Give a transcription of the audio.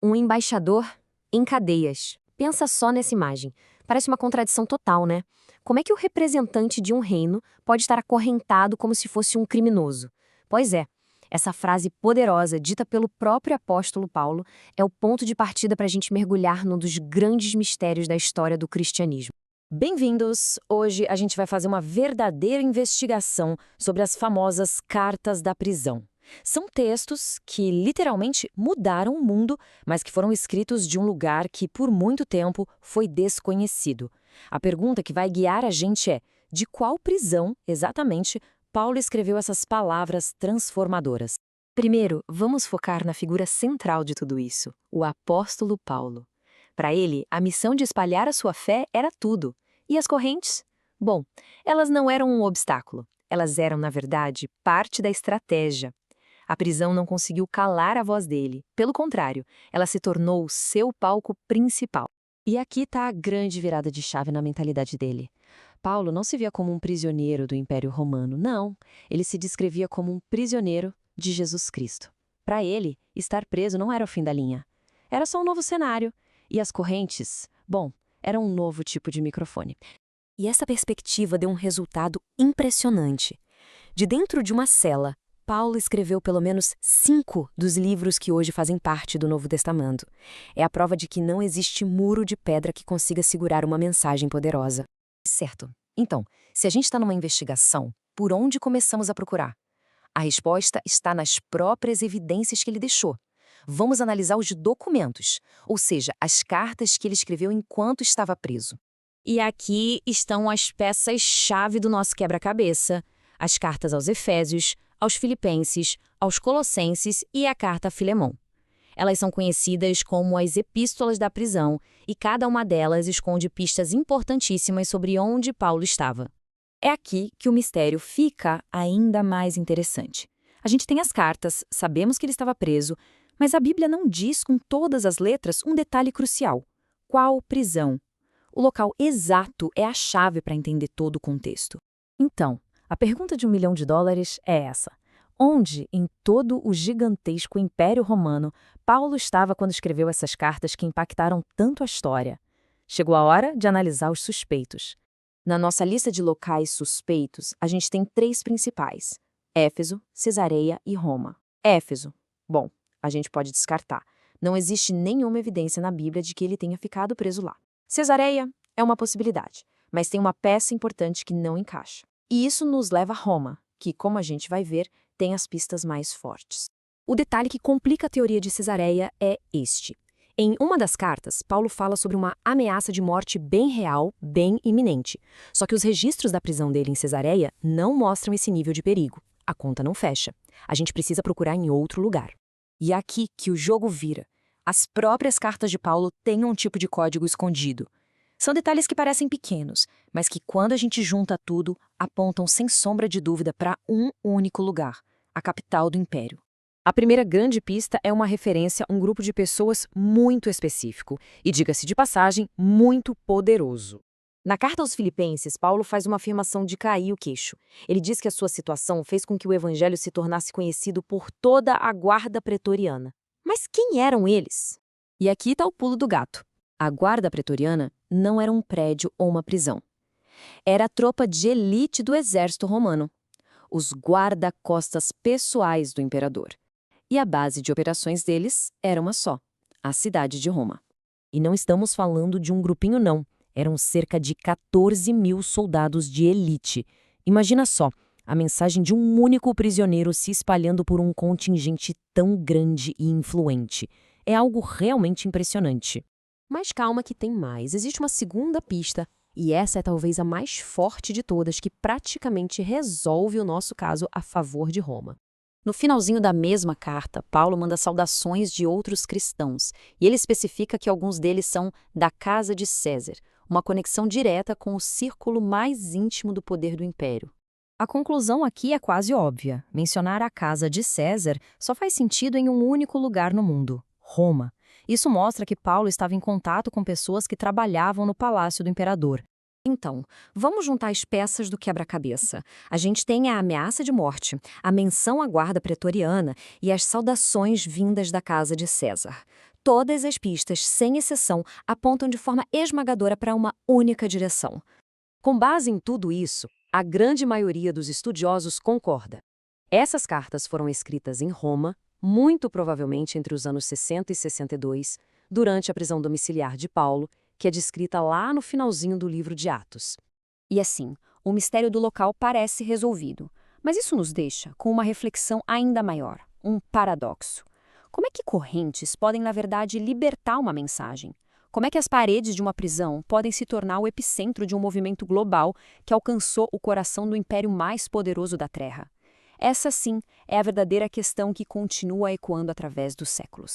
Um embaixador em cadeias. Pensa só nessa imagem. Parece uma contradição total, né? Como é que o representante de um reino pode estar acorrentado como se fosse um criminoso? Pois é, essa frase poderosa, dita pelo próprio apóstolo Paulo, é o ponto de partida para a gente mergulhar num dos grandes mistérios da história do cristianismo. Bem-vindos! Hoje a gente vai fazer uma verdadeira investigação sobre as famosas cartas da prisão. São textos que literalmente mudaram o mundo, mas que foram escritos de um lugar que por muito tempo foi desconhecido. A pergunta que vai guiar a gente é: de qual prisão, exatamente, Paulo escreveu essas palavras transformadoras? Primeiro, vamos focar na figura central de tudo isso, o apóstolo Paulo. Para ele, a missão de espalhar a sua fé era tudo. E as correntes? Bom, elas não eram um obstáculo. Elas eram, na verdade, parte da estratégia. A prisão não conseguiu calar a voz dele. Pelo contrário, ela se tornou o seu palco principal. E aqui está a grande virada de chave na mentalidade dele. Paulo não se via como um prisioneiro do Império Romano, não. Ele se descrevia como um prisioneiro de Jesus Cristo. Para ele, estar preso não era o fim da linha. Era só um novo cenário. E as correntes, bom, era um novo tipo de microfone. E essa perspectiva deu um resultado impressionante. De dentro de uma cela, Paulo escreveu pelo menos 5 dos livros que hoje fazem parte do Novo Testamento. É a prova de que não existe muro de pedra que consiga segurar uma mensagem poderosa. Certo. Então, se a gente está numa investigação, por onde começamos a procurar? A resposta está nas próprias evidências que ele deixou. Vamos analisar os documentos, ou seja, as cartas que ele escreveu enquanto estava preso. E aqui estão as peças-chave do nosso quebra-cabeça: as cartas aos Efésios, aos Filipenses, aos Colossenses e a carta a Filemão. Elas são conhecidas como as epístolas da prisão e cada uma delas esconde pistas importantíssimas sobre onde Paulo estava. É aqui que o mistério fica ainda mais interessante. A gente tem as cartas, sabemos que ele estava preso, mas a Bíblia não diz com todas as letras um detalhe crucial: qual prisão? O local exato é a chave para entender todo o contexto. Então, a pergunta de $1 milhão é essa: onde, em todo o gigantesco Império Romano, Paulo estava quando escreveu essas cartas que impactaram tanto a história? Chegou a hora de analisar os suspeitos. Na nossa lista de locais suspeitos, a gente tem 3 principais: Éfeso, Cesareia e Roma. Éfeso. Bom, a gente pode descartar. Não existe nenhuma evidência na Bíblia de que ele tenha ficado preso lá. Cesareia é uma possibilidade, mas tem uma peça importante que não encaixa. E isso nos leva a Roma, que, como a gente vai ver, tem as pistas mais fortes. O detalhe que complica a teoria de Cesareia é este. Em uma das cartas, Paulo fala sobre uma ameaça de morte bem real, bem iminente. Só que os registros da prisão dele em Cesareia não mostram esse nível de perigo. A conta não fecha. A gente precisa procurar em outro lugar. E é aqui que o jogo vira. As próprias cartas de Paulo têm um tipo de código escondido. São detalhes que parecem pequenos, mas que, quando a gente junta tudo, apontam sem sombra de dúvida para um único lugar: a capital do Império. A primeira grande pista é uma referência a um grupo de pessoas muito específico e, diga-se de passagem, muito poderoso. Na carta aos Filipenses, Paulo faz uma afirmação de cair o queixo. Ele diz que a sua situação fez com que o evangelho se tornasse conhecido por toda a guarda pretoriana. Mas quem eram eles? E aqui está o pulo do gato. A guarda pretoriana não era um prédio ou uma prisão. Era a tropa de elite do exército romano, os guarda-costas pessoais do imperador. E a base de operações deles era uma só: a cidade de Roma. E não estamos falando de um grupinho, não. Eram cerca de 14.000 soldados de elite. Imagina só, a mensagem de um único prisioneiro se espalhando por um contingente tão grande e influente. É algo realmente impressionante. Mas calma que tem mais. Existe uma segunda pista, e essa é talvez a mais forte de todas, que praticamente resolve o nosso caso a favor de Roma. No finalzinho da mesma carta, Paulo manda saudações de outros cristãos, e ele especifica que alguns deles são da casa de César, uma conexão direta com o círculo mais íntimo do poder do império. A conclusão aqui é quase óbvia. Mencionar a casa de César só faz sentido em um único lugar no mundo: Roma. Isso mostra que Paulo estava em contato com pessoas que trabalhavam no palácio do imperador. Então, vamos juntar as peças do quebra-cabeça. A gente tem a ameaça de morte, a menção à guarda pretoriana e as saudações vindas da casa de César. Todas as pistas, sem exceção, apontam de forma esmagadora para uma única direção. Com base em tudo isso, a grande maioria dos estudiosos concorda. Essas cartas foram escritas em Roma, muito provavelmente entre os anos 60 e 62, durante a prisão domiciliar de Paulo, que é descrita lá no finalzinho do livro de Atos. E assim, o mistério do local parece resolvido. Mas isso nos deixa com uma reflexão ainda maior, um paradoxo. Como é que correntes podem, na verdade, libertar uma mensagem? Como é que as paredes de uma prisão podem se tornar o epicentro de um movimento global que alcançou o coração do império mais poderoso da Terra? Essa, sim, é a verdadeira questão que continua ecoando através dos séculos.